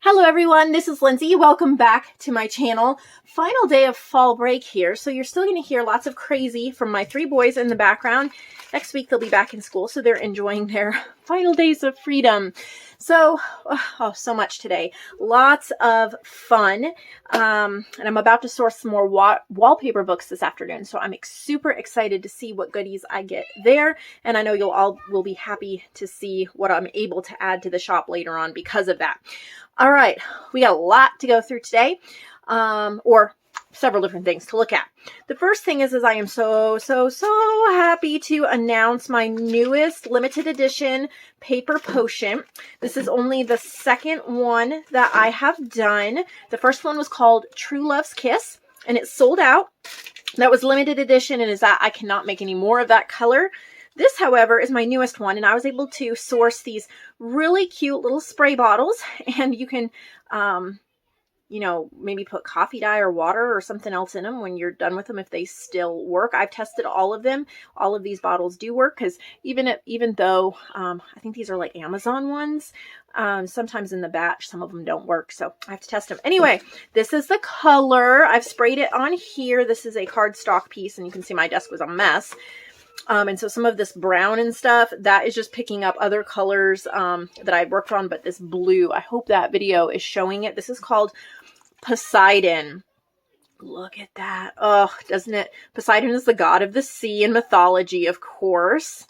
Hello everyone, this is Lindsay. Welcome back to my channel. Final day of fall break here, so you're still going to hear lots of crazy from my three boys in the background. Next week they'll be back in school, so they're enjoying their final days of freedom. So, so much today. Lots of fun. And I'm about to source some more wallpaper books this afternoon, so I'm super excited to see what goodies I get there. And I know you all will be happy to see what I'm able to add to the shop later on because of that. All right, we got a lot to go through today, or several different things to look at. The first thing is I am so happy to announce my newest limited edition paper potion. This is only the second one that I have done. The first one was called True Love's Kiss, and it sold out. That was limited edition, and is that I cannot make any more of that color. This, however, is my newest one, and I was able to source these really cute little spray bottles, and you can, you know, maybe put coffee dye or water or something else in them when you're done with them if they still work. I've tested all of them. All of these bottles do work because even though I think these are like Amazon ones, sometimes in the batch, some of them don't work, so I have to test them. Anyway, this is the color. I've sprayed it on here. This is a cardstock piece, and you can see my desk was a mess. And so some of this brown and stuff, that is just picking up other colors that I worked on, but this blue, I hope that video is showing it. This is called Poseidon. Look at that. Oh, doesn't it? Poseidon is the god of the sea in mythology, of course.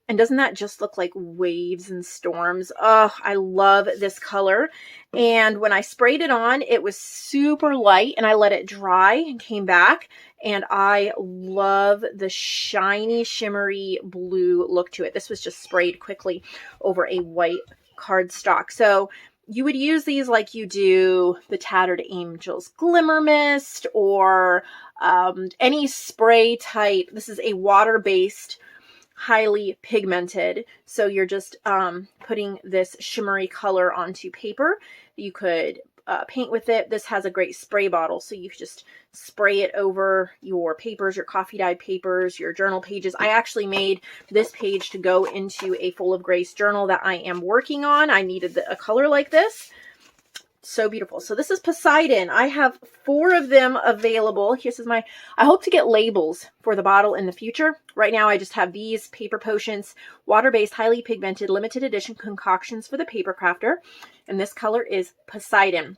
And doesn't that just look like waves and storms? Oh, I love this color. And when I sprayed it on, it was super light, and I let it dry and came back. And I love the shiny, shimmery blue look to it. This was just sprayed quickly over a white cardstock. So you would use these like you do the Tattered Angels Glimmer Mist or any spray type. This is a water-based, highly pigmented, so you're just putting this shimmery color onto paper. You could paint with it. This has a great spray bottle, so you could just spray it over your papers, your coffee dyed papers, your journal pages. I actually made this page to go into a Full of Grace journal that I am working on. I needed a color like this. So beautiful. So this is Poseidon. I have 4 of them available. Here's my, I hope to get labels for the bottle in the future. Right now I just have these paper potions, water-based, highly pigmented, limited edition concoctions for the paper crafter. And this color is Poseidon.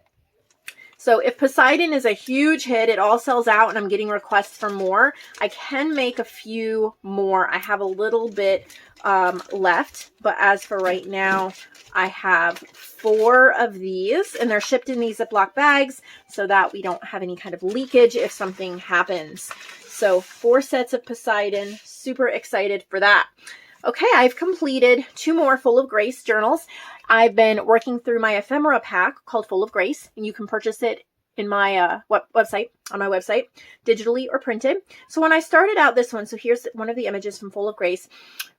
So if Poseidon is a huge hit, it all sells out and I'm getting requests for more, I can make a few more. I have a little bit left, but as for right now, I have 4 of these, and they're shipped in these Ziploc bags so that we don't have any kind of leakage if something happens. So 4 sets of Poseidon, super excited for that. Okay, I've completed 2 more Full of Grace journals. I've been working through my ephemera pack called Full of Grace, and you can purchase it in my website, digitally or printed. So when I started out this one, so here's one of the images from Full of Grace.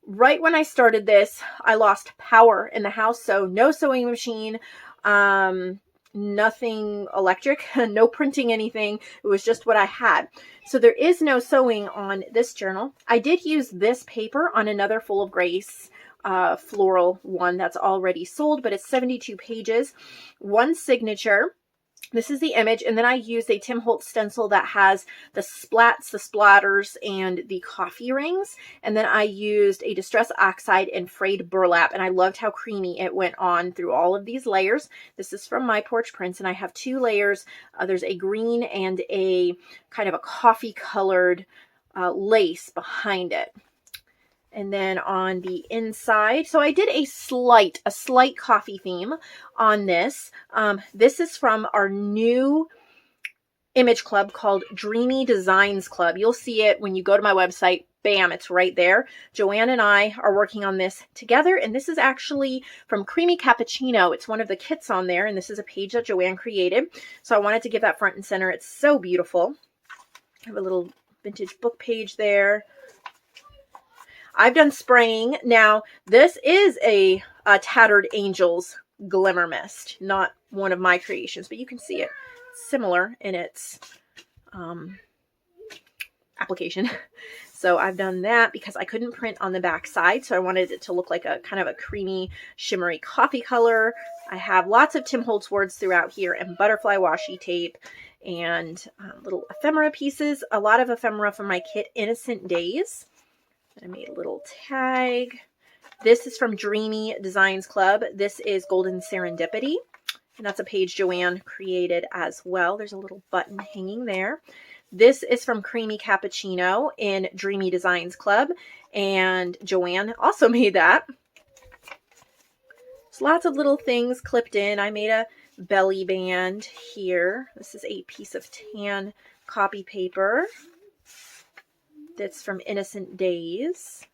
Right when I started this, I lost power in the house, so no sewing machine, nothing electric, no printing anything. It was just what I had. So there is no sewing on this journal. I did use this paper on another Full of Grace floral one that's already sold, but it's 72 pages, 1 signature. This is the image, and then I used a Tim Holtz stencil that has the splats, the splatters, and the coffee rings. And then I used a Distress Oxide and frayed burlap, and I loved how creamy it went on through all of these layers. This is from My Porch Prints, and I have 2 layers. There's a green and a kind of a coffee-colored lace behind it. And then on the inside, so I did a slight coffee theme on this. This is from our new image club called Dreamy Designs Club. You'll see it when you go to my website. Bam, it's right there. Joanne and I are working on this together, and this is actually from Creamy Cappuccino. It's one of the kits on there, and this is a page that Joanne created. So I wanted to give that front and center. It's so beautiful. I have a little vintage book page there. I've done spraying. Now, this is a Tattered Angels Glimmer Mist, not one of my creations, but you can see it similar in its application. So I've done that because I couldn't print on the back side. So I wanted it to look like a kind of a creamy, shimmery coffee color. I have lots of Tim Holtz words throughout here and butterfly washi tape and little ephemera pieces. A lot of ephemera from my kit, Innocent Days. I made a little tag. This is from Dreamy Designs Club. This is Golden Serendipity. And that's a page Joanne created as well. There's a little button hanging there. This is from Creamy Cappuccino in Dreamy Designs Club. And Joanne also made that. There's lots of little things clipped in. I made a belly band here. This is a piece of tan copy paper. That's from Innocent Days.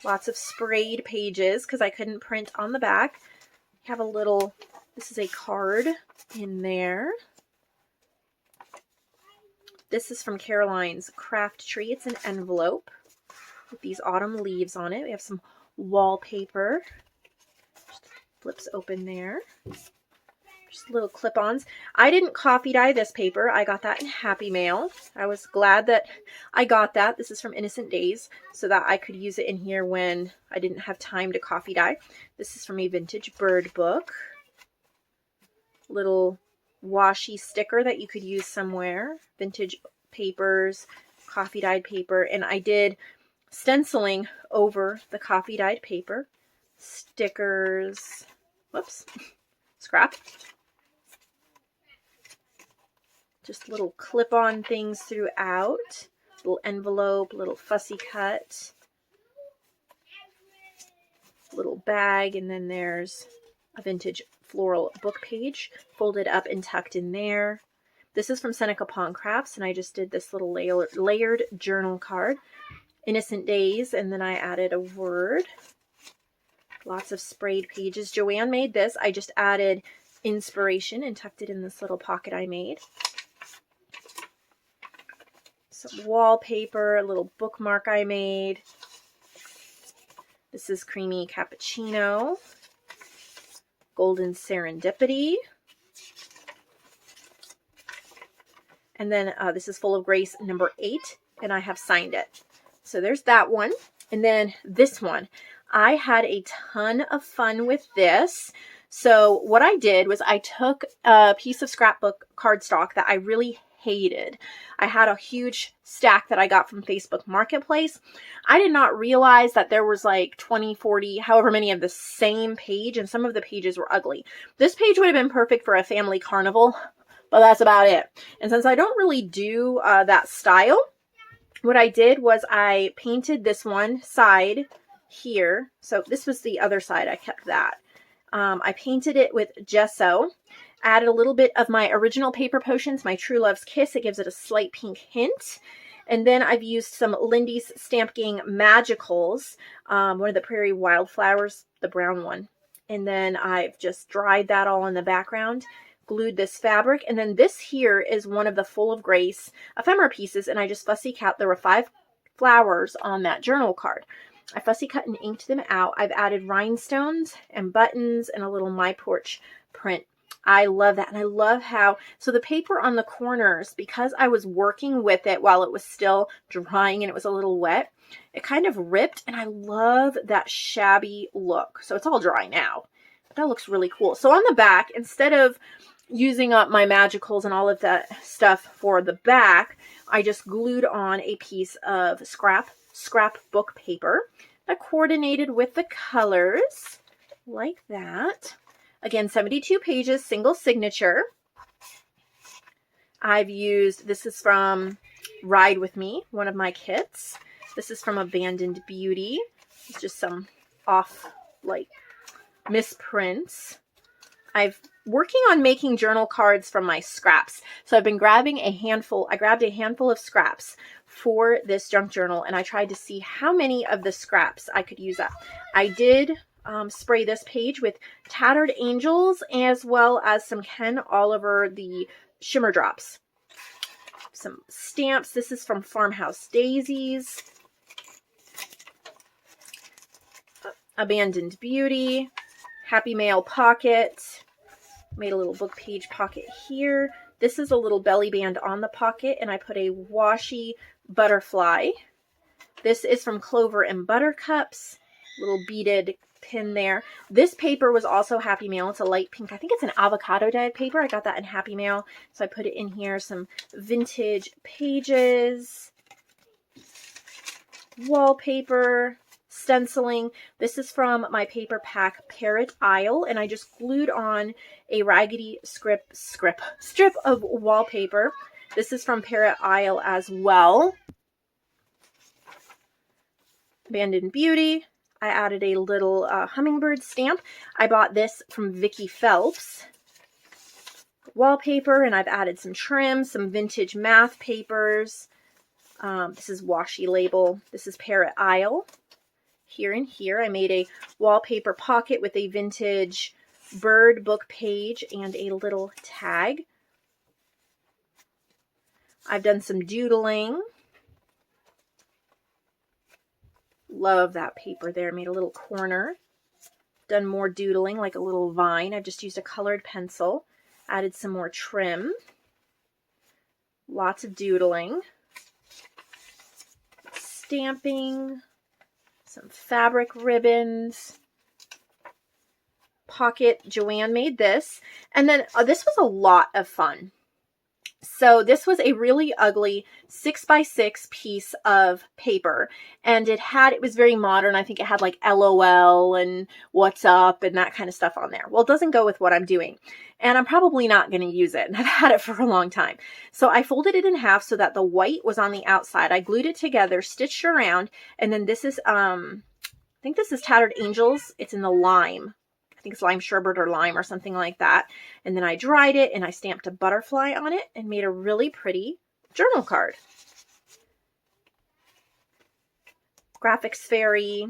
Lots of sprayed pages because I couldn't print on the back. Have a little, this is a card in there. This is from Caroline's Craft Tree. It's an envelope with these autumn leaves on it. We have some wallpaper. Just flips open there. Just little clip-ons. I didn't coffee dye this paper. I got that in Happy Mail. I was glad that I got that. This is from Innocent Days, so that I could use it in here when I didn't have time to coffee dye. This is from a vintage bird book. Little washi sticker that you could use somewhere. Vintage papers, coffee dyed paper, and I did stenciling over the coffee dyed paper. Stickers. Whoops. Scrap. Just little clip-on things throughout. Little envelope, little fussy cut. Little bag, and then there's a vintage floral book page folded up and tucked in there. This is from Seneca Pond Crafts, and I just did this little layered journal card. Innocent Days, and then I added a word. Lots of sprayed pages. Joanne made this. I just added inspiration and tucked it in this little pocket I made. Some wallpaper, a little bookmark I made. This is Creamy Cappuccino. Golden Serendipity. And then this is Full of Grace number 8, and I have signed it. So there's that one. And then this one. I had a ton of fun with this. So what I did was I took a piece of scrapbook cardstock that I really hated. I had a huge stack that I got from Facebook Marketplace. I did not realize that there was like 20, 40, however many of the same page, and some of the pages were ugly. This page would have been perfect for a family carnival, but that's about it. And since I don't really do that style, what I did was I painted this one side here. So this was the other side. I kept that. I painted it with gesso. Added a little bit of my original Paper Potions, my True Love's Kiss. It gives it a slight pink hint. And then I've used some Lindy's Stamp Gang Magicals, one of the Prairie Wildflowers, the brown one. And then I've just dried that all in the background, glued this fabric. And then this here is one of the Full of Grace ephemera pieces, and I just fussy cut. There were 5 flowers on that journal card. I fussy cut and inked them out. I've added rhinestones and buttons and a little My Porch print. I love that. And I love how, so the paper on the corners, because I was working with it while it was still drying and it was a little wet, it kind of ripped, and I love that shabby look. So it's all dry now. That looks really cool. So on the back, instead of using up my magicals and all of that stuff for the back, I just glued on a piece of scrapbook paper that coordinated with the colors like that. Again, 72 pages, single signature. I've used, this is from Ride With Me, one of my kits. This is from Abandoned Beauty. It's just some off, like, misprints. I've working on making journal cards from my scraps. So I've been grabbing a handful, I grabbed a handful of scraps for this junk journal, and I tried to see how many of the scraps I could use up. I did spray this page with Tattered Angels, as well as some Ken Oliver, the Shimmer Drops. Some stamps. This is from Farmhouse Daisies. Abandoned Beauty. Happy Mail Pocket. Made a little book page pocket here. This is a little belly band on the pocket, and I put a washi butterfly. This is from Clover and Buttercups. Little beaded pin there. This paper was also Happy Mail. It's a light pink. I think it's an avocado dyed paper. I got that in Happy Mail. So I put it in here. Some vintage pages. Wallpaper. Stenciling. This is from my paper pack Parrot Isle, and I just glued on a raggedy strip of wallpaper. This is from Parrot Isle as well. Abandoned Beauty. I added a little hummingbird stamp. I bought this from Vicky Phelps. Wallpaper, and I've added some trim, some vintage math papers. This is washi label. This is Parrot Isle. Here and here, I made a wallpaper pocket with a vintage bird book page and a little tag. I've done some doodling. Love that paper there. Made a little corner. Done more doodling, like a little vine. I've just used a colored pencil. Added some more trim. Lots of doodling. Stamping. Some fabric ribbons. Pocket. Joanne made this. And then this was a lot of fun. So this was a really ugly 6x6 piece of paper, and it was very modern. I think it had like LOL and what's up and that kind of stuff on there. Well, it doesn't go with what I'm doing, and I'm probably not going to use it. And I've had it for a long time. So I folded it in half so that the white was on the outside. I glued it together, stitched around, and then this is, I think this is Tattered Angels. It's in the lime. I think it's lime sherbet or lime or something like that. And then I dried it and I stamped a butterfly on it and made a really pretty journal card. Graphics Fairy.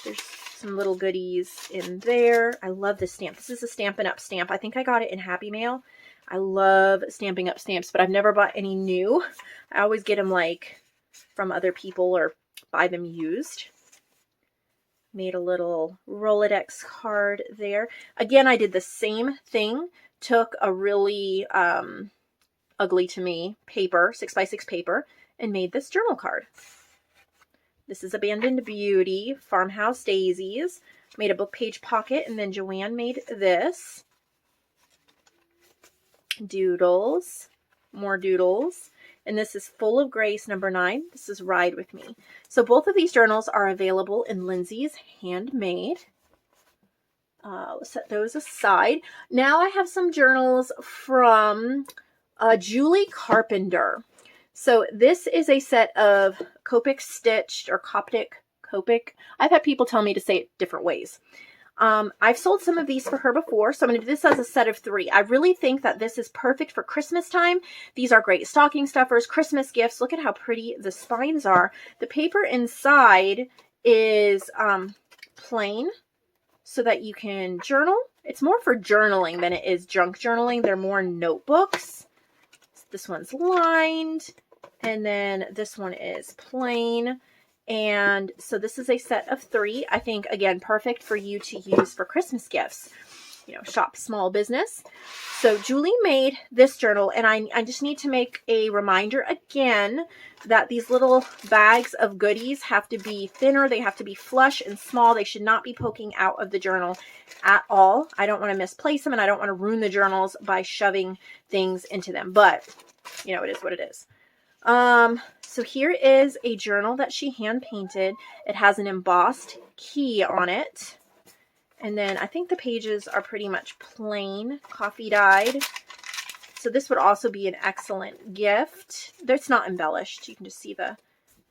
There's some little goodies in there. I love this stamp. This is a Stampin' Up stamp. I think I got it in Happy Mail. I love Stampin' Up stamps, but I've never bought any new. I always get them like from other people or buy them used. Made a little Rolodex card there. Again, I did the same thing. Took a really ugly to me paper, 6x6 paper, and made this journal card. This is Abandoned Beauty, Farmhouse Daisies. Made a book page pocket, and then Joanne made this. Doodles. More doodles. And this is Full of Grace, number 9. This is Ride With Me. So both of these journals are available in Lindsay's Handmade. Let's set those aside. Now I have some journals from Julie Carpenter. So this is a set of Copic stitched, or Copic. I've had people tell me to say it different ways. I've sold some of these for her before, so I'm going to do this as a set of 3. I really think that this is perfect for Christmas time. These are great stocking stuffers, Christmas gifts. Look at how pretty the spines are. The paper inside is plain so that you can journal. It's more for journaling than it is junk journaling. They're more notebooks. This one's lined, and then this one is plain. And so this is a set of 3. I think, again, perfect for you to use for Christmas gifts. You know, shop small business. So Julie made this journal, and I just need to make a reminder again that these little bags of goodies have to be thinner. They have to be flush and small. They should not be poking out of the journal at all. I don't want to misplace them, and I don't want to ruin the journals by shoving things into them. But, you know, it is what it is. So here is a journal that she hand painted. It has an embossed key on it. And then I think the pages are pretty much plain, coffee dyed. So this would also be an excellent gift. It's not embellished. You can just see the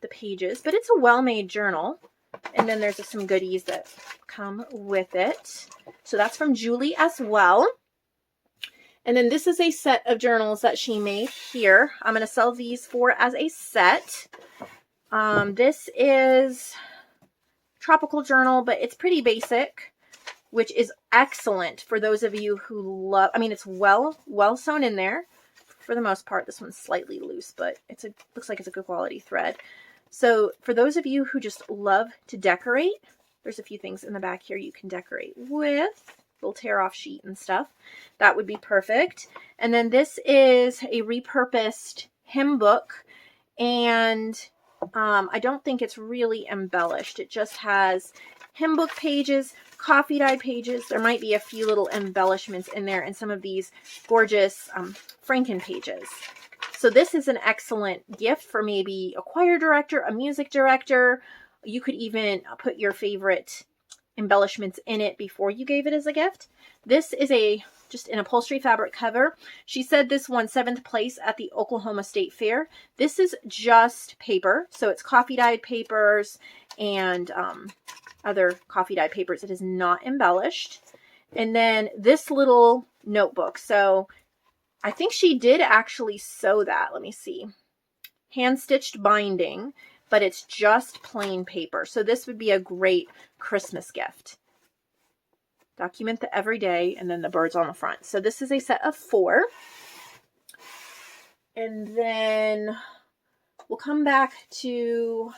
pages, but it's a well-made journal. And then there's some goodies that come with it. So that's from Julie as well. And then this is a set of journals that she made here. I'm going to sell these for as a set. This is tropical journal, but it's pretty basic, which is excellent for those of you who love, I mean, it's well sewn in there for the most part. This one's slightly loose, but looks like it's a good quality thread. So for those of you who just love to decorate, there's a few things in the back here you can decorate with. Little tear off sheet and stuff. That would be perfect. And then this is a repurposed hymn book, And I don't think it's really embellished. It just has hymn book pages, coffee dyed pages. There might be a few little embellishments in there and some of these gorgeous Franken pages. So this is an excellent gift for maybe a choir director, a music director. You could even put your favorite embellishments in it before you gave it as a gift. This is just an upholstery fabric cover. She said this won 7th place at the Oklahoma State Fair. This is just paper. So it's coffee dyed papers and other coffee dyed papers. It is not embellished. And then this little notebook. So I think she did actually sew that. Let me see. Hand-stitched binding, but it's just plain paper. So this would be a great Christmas gift. Document the everyday and then the birds on the front. So this is a set of 4. And then we'll come back to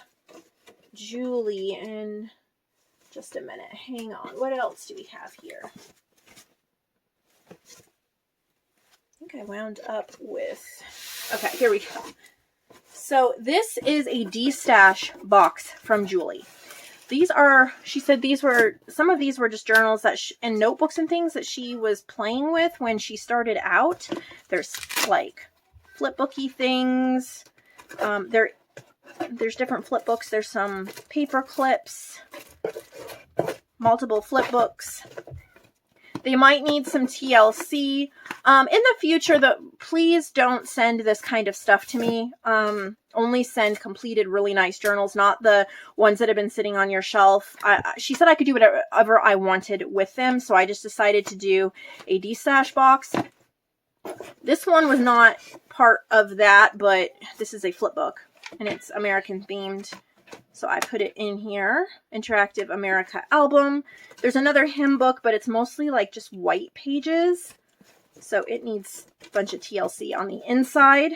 Julie in just a minute. Hang on. What else do we have here? I think I wound up with... Okay, here we go. So this is a D-stash box from Julie. These are, she said some of these were just journals and notebooks and things that she was playing with when she started out. There's like flipbooky things. There's different flip books. There's some paper clips, multiple flip books. They might need some TLC. In the future, please don't send this kind of stuff to me. Only send completed, really nice journals, not the ones that have been sitting on your shelf. She said I could do whatever I wanted with them, so I just decided to do a D-stash box. This one was not part of that, but this is a flip book, and it's American themed. So I put it in here. Interactive America album. There's another hymn book, but it's mostly like just white pages. So it needs a bunch of TLC on the inside.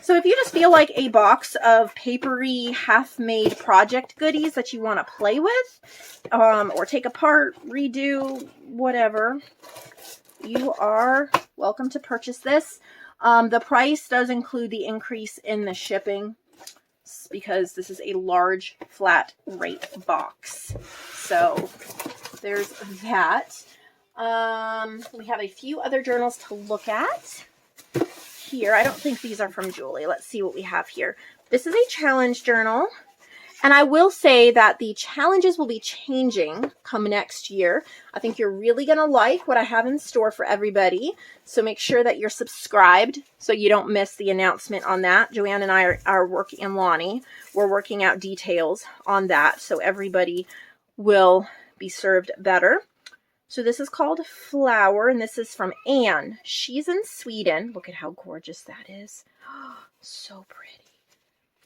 So if you just feel like a box of papery, half-made project goodies that you want to play with, or take apart, redo, whatever, you are welcome to purchase this. The price does include the increase in the shipping, because this is a large flat rate box. So there's that. We have a few other journals to look at here. I don't think these are from Julie. Let's see what we have here. This is a challenge journal. And I will say that the challenges will be changing come next year. I think you're really going to like what I have in store for everybody. So make sure that you're subscribed so you don't miss the announcement on that. Joanne and I are working, and Lonnie, we're working out details on that so everybody will be served better. So this is called Flower, and this is from Anne. She's in Sweden. Look at how gorgeous that is. So pretty.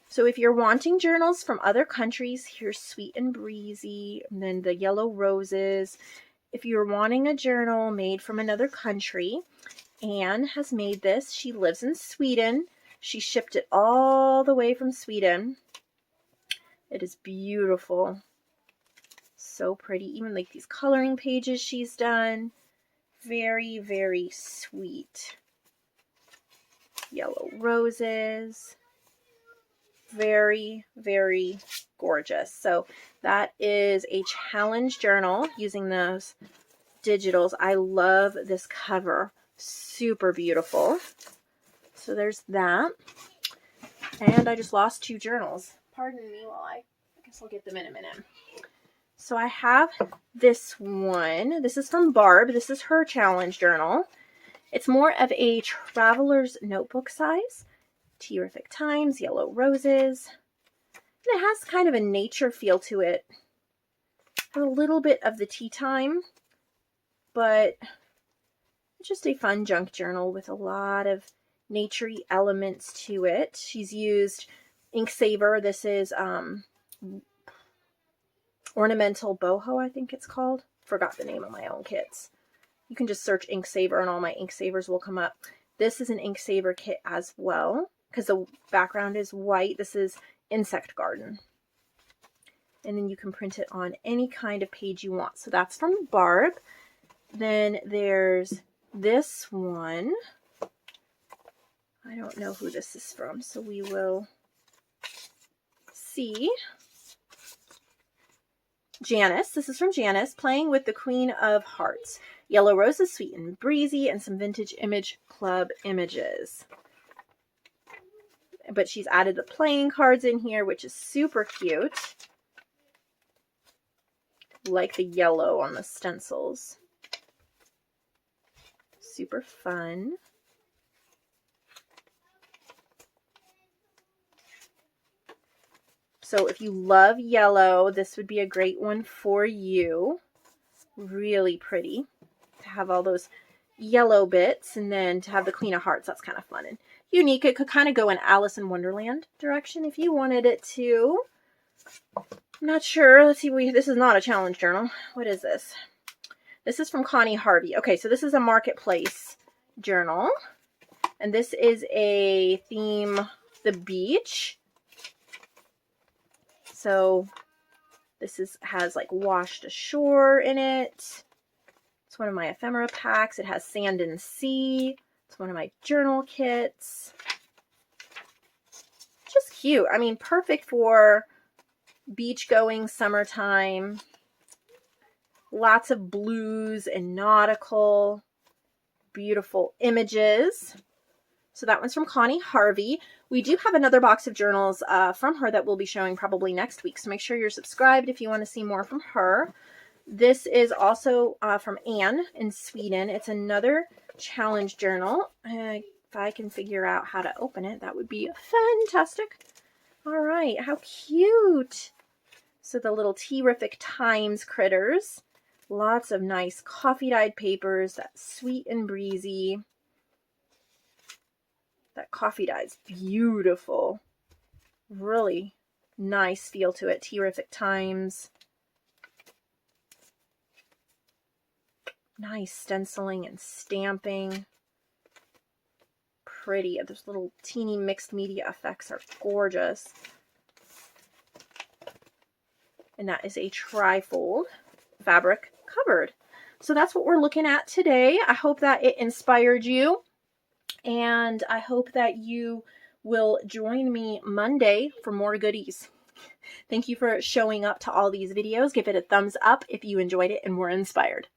So if you're wanting journals from other countries, here's Sweet and Breezy, and then the Yellow Roses. If you're wanting a journal made from another country, Anne has made this. She lives in Sweden. She shipped it all the way from Sweden. It is beautiful. So pretty. Even like these coloring pages she's done. Very, very sweet. Yellow Roses. Very, very gorgeous. So that is a challenge journal using those digitals. I love this cover. Super beautiful. So there's that. And I just lost 2 journals. Pardon me while I guess I'll get them in a minute. So I have this one. This is from Barb. This is her challenge journal. It's more of a traveler's notebook size. Terrific Times, Yellow Roses. And it has kind of a nature feel to it. A little bit of the tea time, but it's just a fun junk journal with a lot of naturey elements to it. She's used ink saver. This is ornamental boho, I think it's called. Forgot the name of my own kits. You can just search ink saver and all my ink savers will come up. This is an ink saver kit as well, because the background is white. This is Insect Garden. And then you can print it on any kind of page you want. So that's from Barb. Then there's this one. I don't know who this is from, so we will see. Janice, this is from Janice, playing with the Queen of Hearts. Yellow roses, sweet and breezy, and some vintage image club images. But she's added the playing cards in here, which is super cute. Like the yellow on the stencils. Super fun. So if you love yellow, this would be a great one for you. Really pretty to have all those yellow bits, and then to have the Queen of Hearts. That's kind of fun and unique. It could kind of go in Alice in Wonderland direction if you wanted it to. I'm not sure. Let's see. This is not a challenge journal. What is this? This is from Connie Harvey. Okay, so this is a marketplace journal, and this is a theme, the beach. So this has like washed ashore in it. It's one of my ephemera packs. It has sand and sea. It's one of my journal kits. Just cute. I mean, perfect for beach going, summertime. Lots of blues and nautical. Beautiful images. So that one's from Connie Harvey. We do have another box of journals from her that we'll be showing probably next week. So make sure you're subscribed if you want to see more from her. This is also from Anne in Sweden. It's another challenge journal. If I can figure out how to open it, that would be fantastic. All right, how cute. So the little Terrific Times critters. Lots of nice coffee-dyed papers. That's sweet and breezy. That coffee dye is beautiful. Really nice feel to it. Terrific Times. Nice stenciling and stamping. Pretty. Those little teeny mixed media effects are gorgeous. And that is a trifold fabric cupboard. So that's what we're looking at today. I hope that it inspired you. And I hope that you will join me Monday for more goodies. Thank you for showing up to all these videos. Give it a thumbs up if you enjoyed it and were inspired.